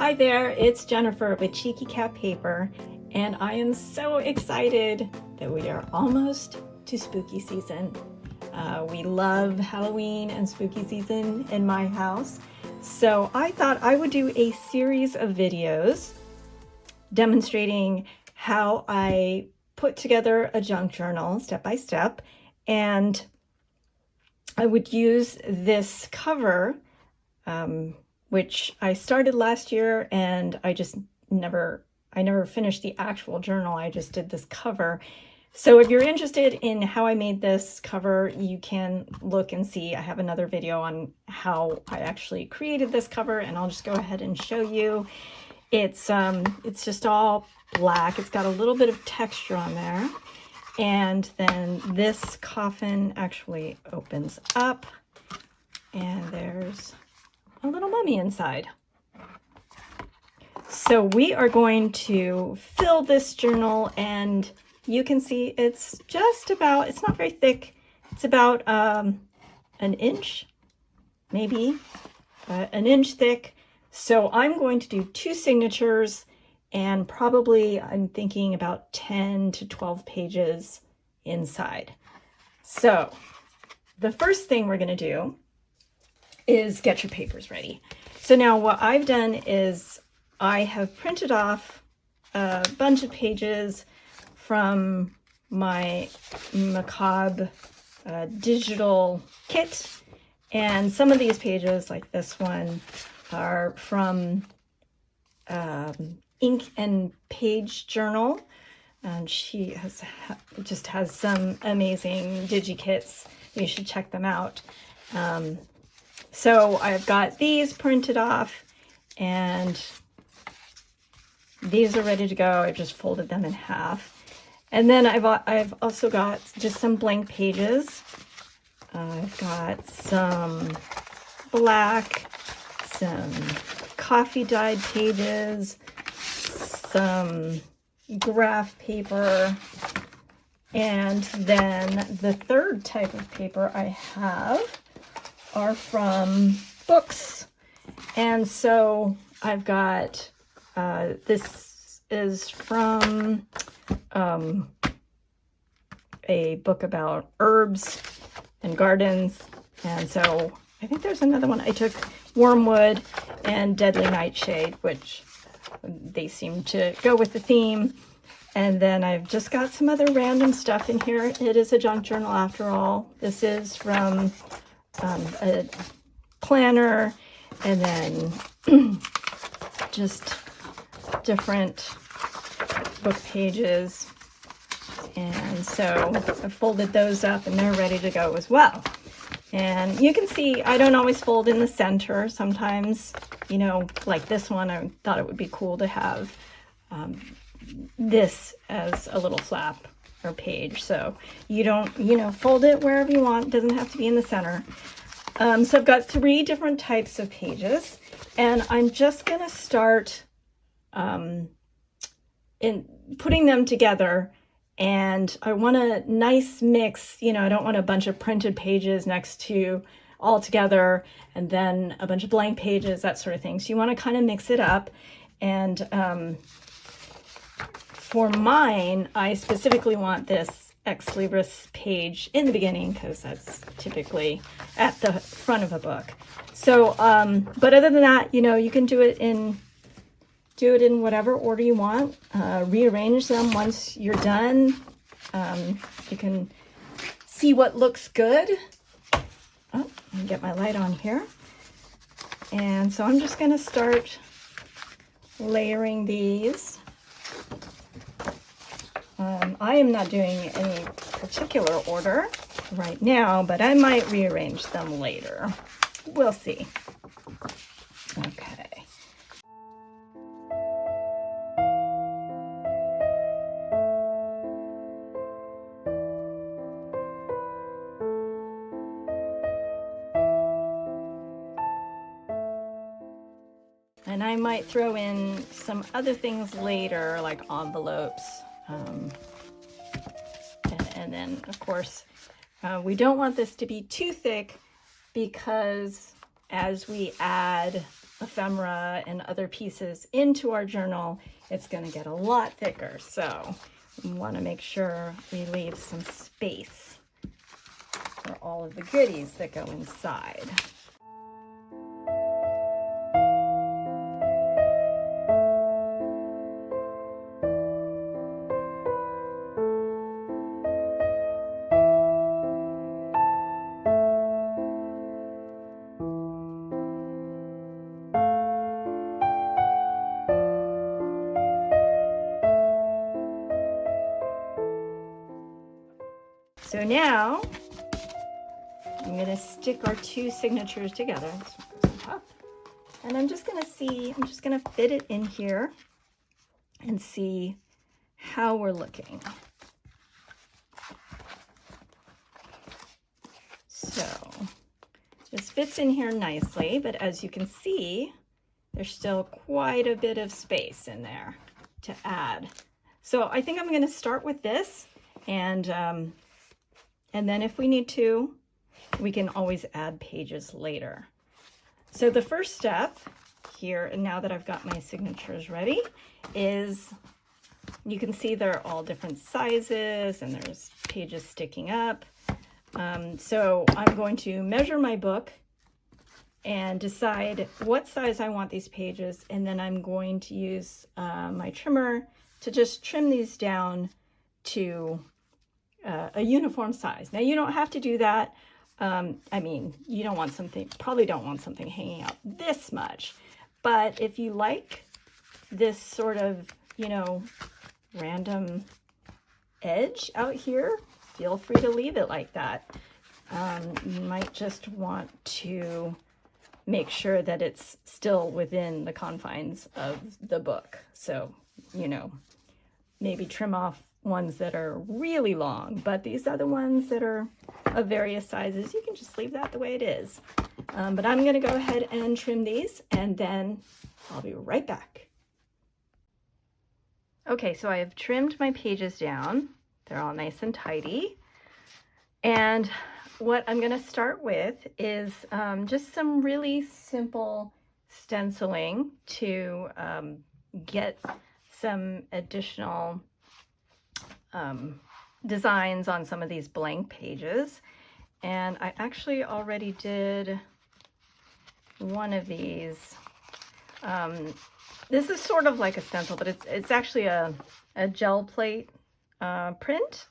Hi there, it's Jennifer with Cheeky Cat Paper, and I am so excited that we are almost to spooky season. We love Halloween and spooky season in my house, so I thought I would do a series of videos demonstrating how I put together a junk journal step by step, and I would use this cover which I started last year, and I never finished the actual journal. I just did this cover. So if you're interested in how I made this cover, you can look and see. I have another video on how I actually created this cover, and I'll just go ahead and show you. It's just all black. It's got a little bit of texture on there. And then this coffin actually opens up, and there's a little mummy inside. So we are going to fill this journal, and you can see it's just about, it's not very thick. It's about an inch, maybe an inch thick. So I'm going to do 2 signatures, and probably I'm thinking about 10 to 12 pages inside. So the first thing we're going to do is get your papers ready. So now what I've done is I have printed off a bunch of pages from my Macabre digital kit, and some of these pages, like this one, are from Ink and Page Journal, and she just has some amazing Digikits. You should check them out. So I've got these printed off, and these are ready to go. I just folded them in half. And then I've also got just some blank pages. I've got some black, some coffee dyed pages, some graph paper, and then the third type of paper I have are from books. And so I've got, this is from a book about herbs and gardens. And so I think there's another one. I took Wormwood and Deadly Nightshade, which they seem to go with the theme. And then I've just got some other random stuff in here. It is a junk journal after all. This is from a planner, and then just different book pages. And so I folded those up, and they're ready to go as well. And you can see I don't always fold in the center. Sometimes, you know, like this one, I thought it would be cool to have this as a little flap or page. So you don't, you know, fold it wherever you want. It doesn't have to be in the center. So I've got 3 different types of pages, and I'm just going to start in putting them together. And I want a nice mix. You know, I don't want a bunch of printed pages next to all together and then a bunch of blank pages, that sort of thing. So you want to kind of mix it up. And for mine, I specifically want this Ex Libris page in the beginning, because that's typically at the front of a book. So, but other than that, you know, you can do it in whatever order you want. Rearrange them once you're done. You can see what looks good. Oh, let me get my light on here. And so I'm just going to start layering these. I am not doing any particular order right now, but I might rearrange them later. We'll see. Okay. And I might throw in some other things later, like envelopes. And then, of course, we don't want this to be too thick, because as we add ephemera and other pieces into our journal, it's going to get a lot thicker. So we want to make sure we leave some space for all of the goodies that go inside. So now I'm going to stick our two signatures together. This one goes on top. And I'm just going to fit it in here and see how we're looking. So this fits in here nicely, but as you can see, there's still quite a bit of space in there to add. So I think I'm going to start with this, and then if we need to, we can always add pages later. So the first step here, and now that I've got my signatures ready, is you can see they're all different sizes and there's pages sticking up. So I'm going to measure my book and decide what size I want these pages, and then I'm going to use my trimmer to just trim these down to a uniform size. Now you don't have to do that. I mean, you don't want something, probably don't want something hanging out this much, but if you like this sort of, you know, random edge out here, feel free to leave it like that. You might just want to make sure that it's still within the confines of the book. So, you know, maybe trim off ones that are really long, but these other ones that are of various sizes, you can just leave that the way it is. But I'm gonna go ahead and trim these, and then I'll be right back. Okay, so I have trimmed my pages down. They're all nice and tidy. And what I'm gonna start with is just some really simple stenciling to get some additional designs on some of these blank pages. And I actually already did one of these. This is sort of like a stencil, but it's actually a gel plate print.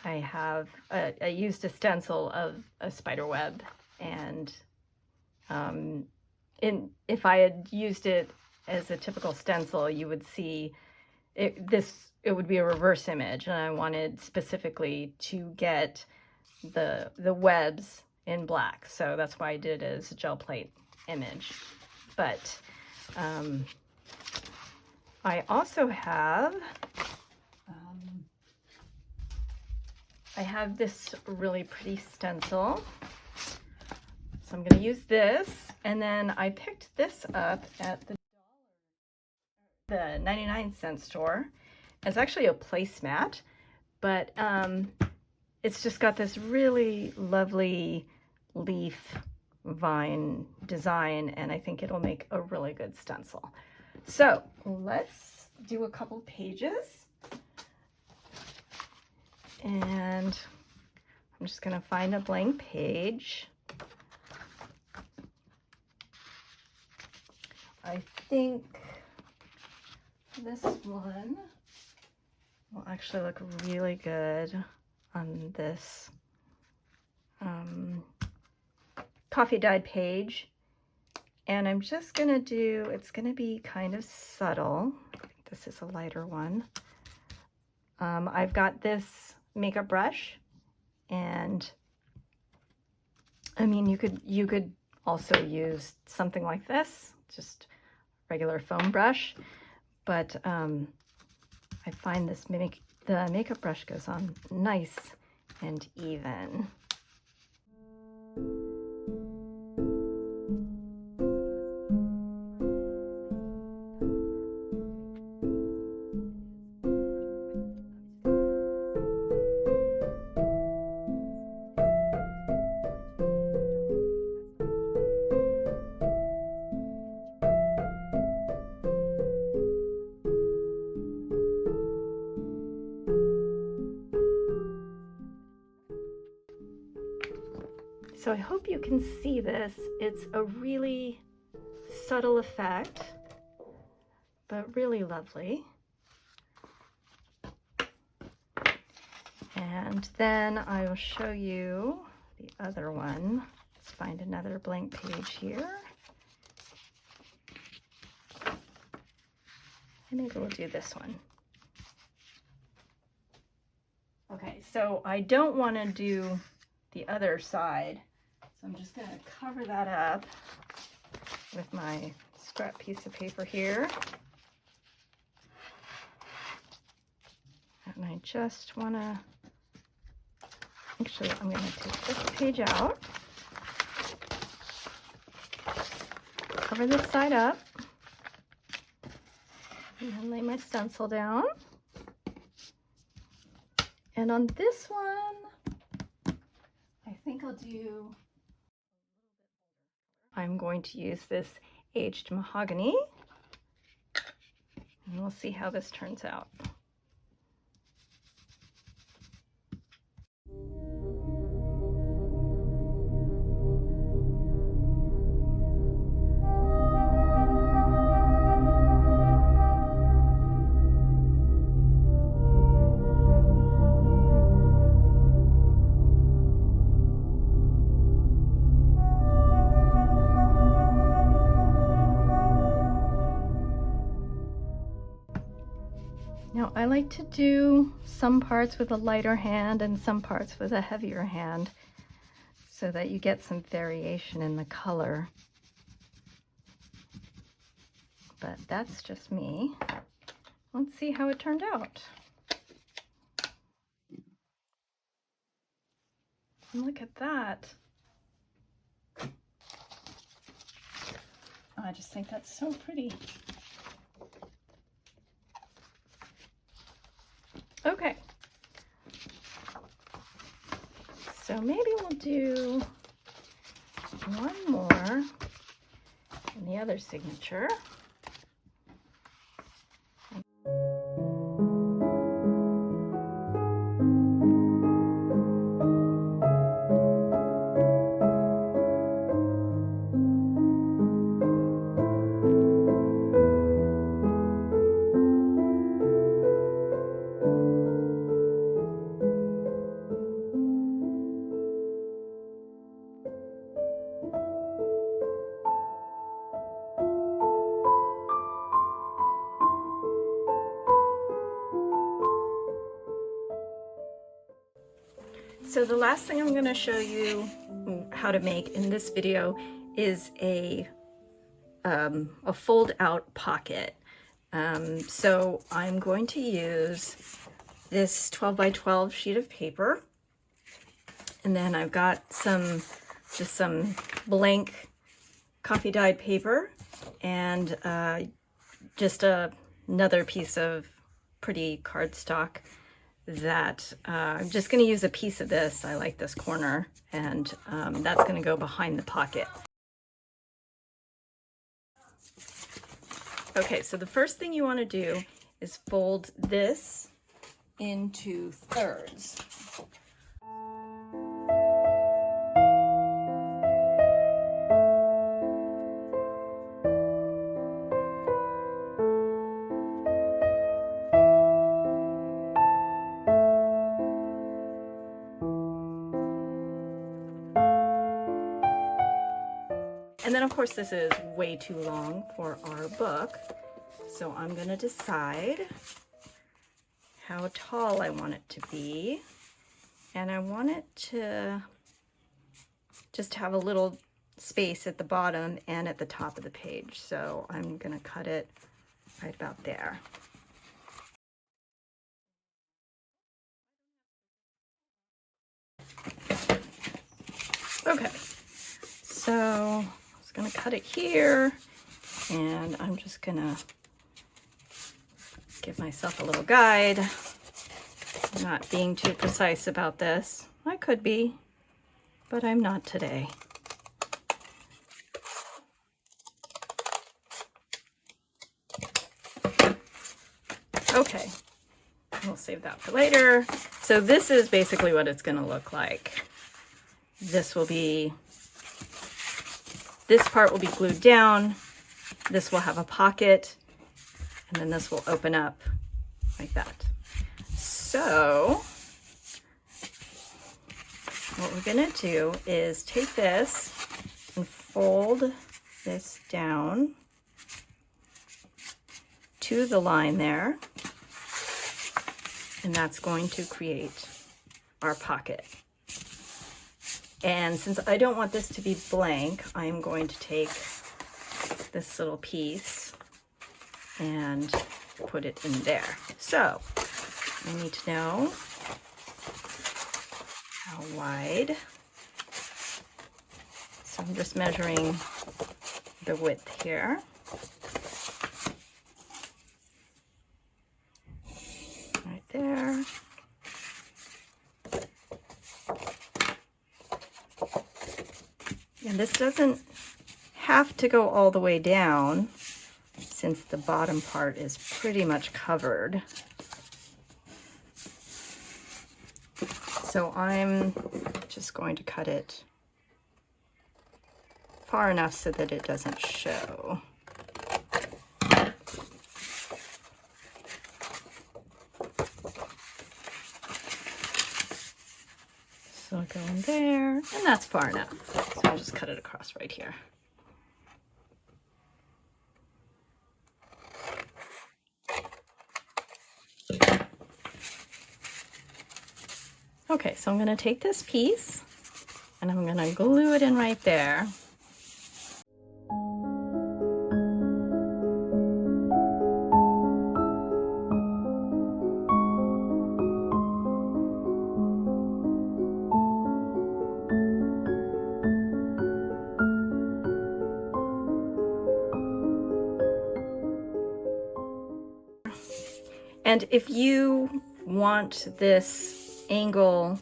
I used a stencil of a spider web, and if I had used it as a typical stencil, you would see it would be a reverse image, and I wanted specifically to get the webs in black, so that's why I did it as a gel plate image. But I also have this really pretty stencil, so I'm going to use this, and then I picked this up at the 99-cent store. It's actually a placemat, but it's just got this really lovely leaf vine design, and I think it'll make a really good stencil. So let's do a couple pages, and I'm just going to find a blank page. I think this one will actually look really good on this coffee dyed page. And I'm just gonna do, it's gonna be kind of subtle. I think this is a lighter one. I've got this makeup brush, and I mean, you could also use something like this, just regular foam brush, but I find the makeup brush goes on nice and even. So I hope you can see this. It's a really subtle effect, but really lovely. And then I will show you the other one. Let's find another blank page here. And maybe we'll do this one. Okay, so I don't want to do the other side, so I'm just going to cover that up with my scrap piece of paper here. And I just want to, actually I'm going to take this page out, cover this side up, and then lay my stencil down. And on this one, I think I'll do, I'm going to use this aged mahogany, and we'll see how this turns out. Now I like to do some parts with a lighter hand and some parts with a heavier hand so that you get some variation in the color. But that's just me. Let's see how it turned out. And look at that. I just think that's so pretty. Okay, so maybe we'll do one more in the other signature. So the last thing I'm going to show you how to make in this video is a fold out pocket. So I'm going to use this 12 by 12 sheet of paper, and then I've got just some blank coffee dyed paper and just another piece of pretty cardstock that I'm just going to use a piece of this. I like this corner, and that's going to go behind the pocket. Okay, so the first thing you want to do is fold this into thirds. And then of course this is way too long for our book, so I'm going to decide how tall I want it to be, and I want it to just have a little space at the bottom and at the top of the page, so I'm going to cut it right about there. Okay, so I'm going to cut it here, and I'm just going to give myself a little guide. I'm not being too precise about this. I could be, but I'm not today. Okay, we'll save that for later. So this is basically what it's going to look like. this part will be glued down. This will have a pocket, and then this will open up like that. So what we're gonna do is take this and fold this down to the line there, and that's going to create our pocket. And since I don't want this to be blank, I'm going to take this little piece and put it in there. So I need to know how wide. So I'm just measuring the width here. Right there. And this doesn't have to go all the way down since the bottom part is pretty much covered. So I'm just going to cut it far enough so that it doesn't show. So I'll go in there, and that's far enough. So I'll just cut it across right here. Okay, so I'm going to take this piece and I'm going to glue it in right there. And if you want this angle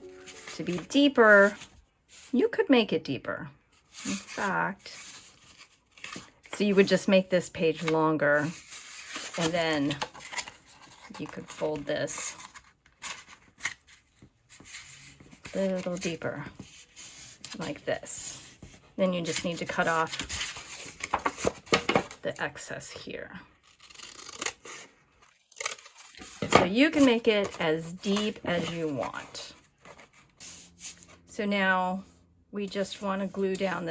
to be deeper, you could make it deeper. In fact, so you would just make this page longer, and then you could fold this a little deeper, like this. Then you just need to cut off the excess here. So you can make it as deep as you want. So now we just want to glue down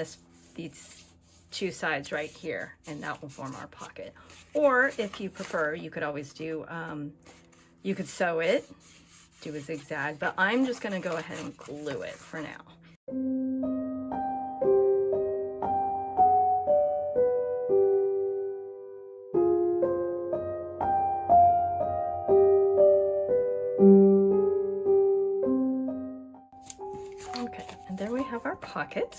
these two sides right here, and that will form our pocket. Or if you prefer, you could always do, you could sew it, do a zigzag, but I'm just going to go ahead and glue it for now. Okay, and there we have our pocket.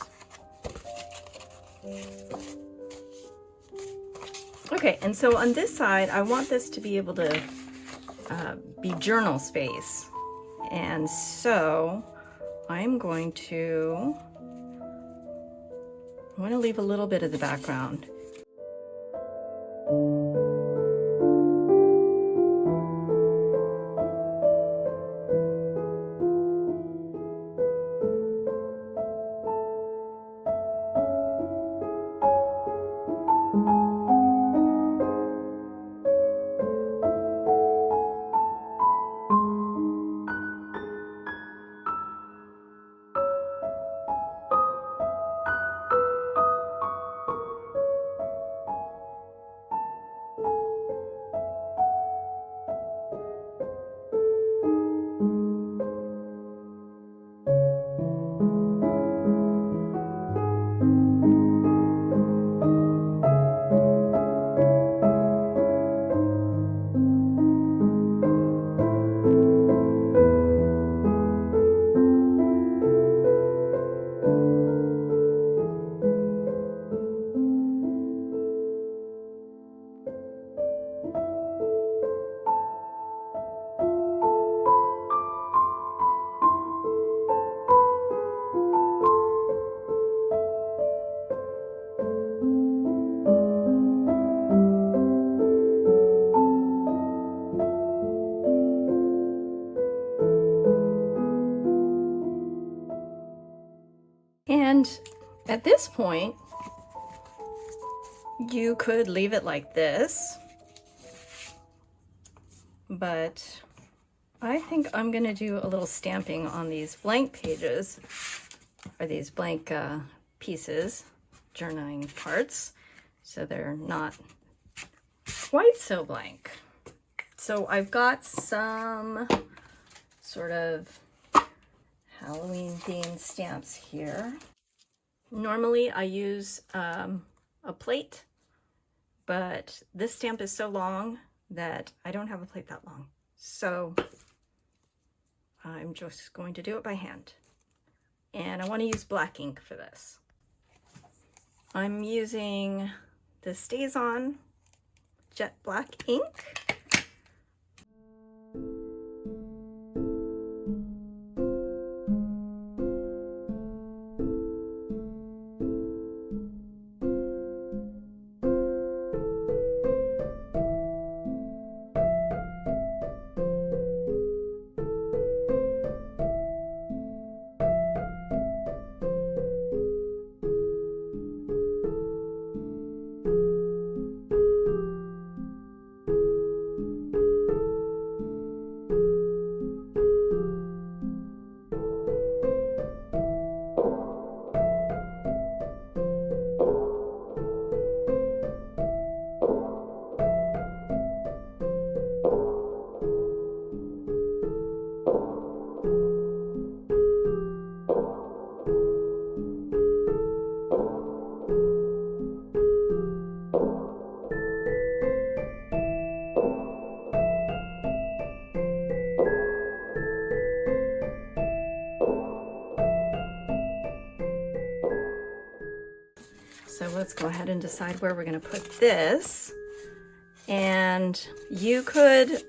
Okay, and so on this side, I want this to be able to be journal space. And so I'm going to leave a little bit of the background. And at this point, you could leave it like this, but I think I'm gonna do a little stamping on these blank pages, or these blank pieces, journaling parts, so they're not quite so blank. So I've got some sort of Halloween themed stamps here. Normally I use a plate, but this stamp is so long that I don't have a plate that long. So I'm just going to do it by hand. And I want to use black ink for this. I'm using the StazOn jet black ink. So let's go ahead and decide where we're going to put this. And you could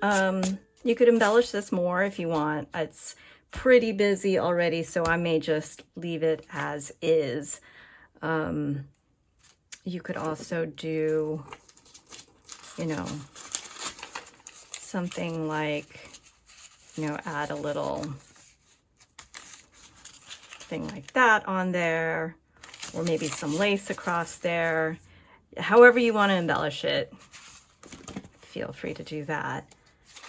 embellish this more if you want. It's pretty busy already, so I may just leave it as is. You could also do, you know, something like, you know, add a little thing like that on there, or maybe some lace across there. However you want to embellish it, feel free to do that.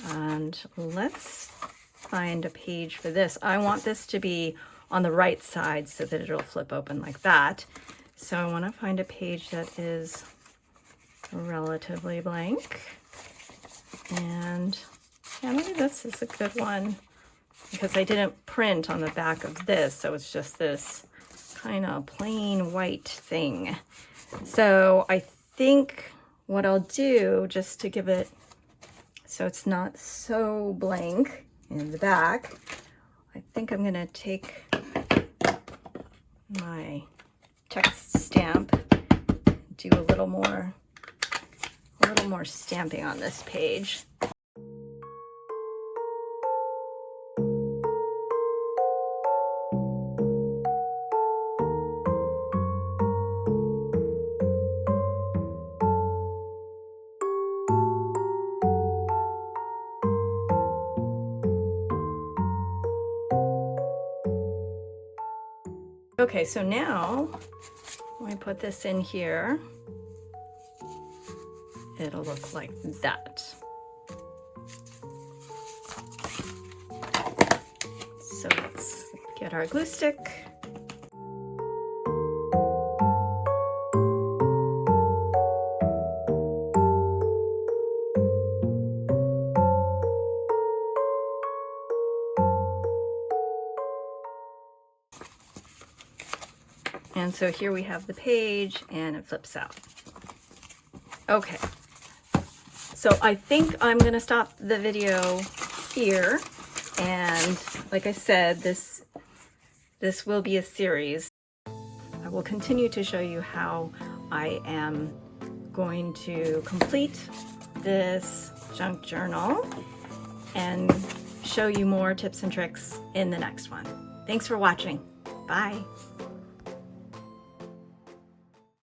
And let's find a page for this. I want this to be on the right side so that it'll flip open like that. So I want to find a page that is relatively blank. And yeah, maybe this is a good one because I didn't print on the back of this, so it's just this kind of plain white thing. So I think what I'll do, just to give it so it's not so blank in the back, I think I'm gonna take my text stamp, do a little more stamping on this page. Okay, so now when I put this in here, it'll look like that. So let's get our glue stick. And so here we have the page and it flips out. Okay, so I think I'm gonna stop the video here. And like I said, this will be a series. I will continue to show you how I am going to complete this junk journal and show you more tips and tricks in the next one. Thanks for watching. Bye.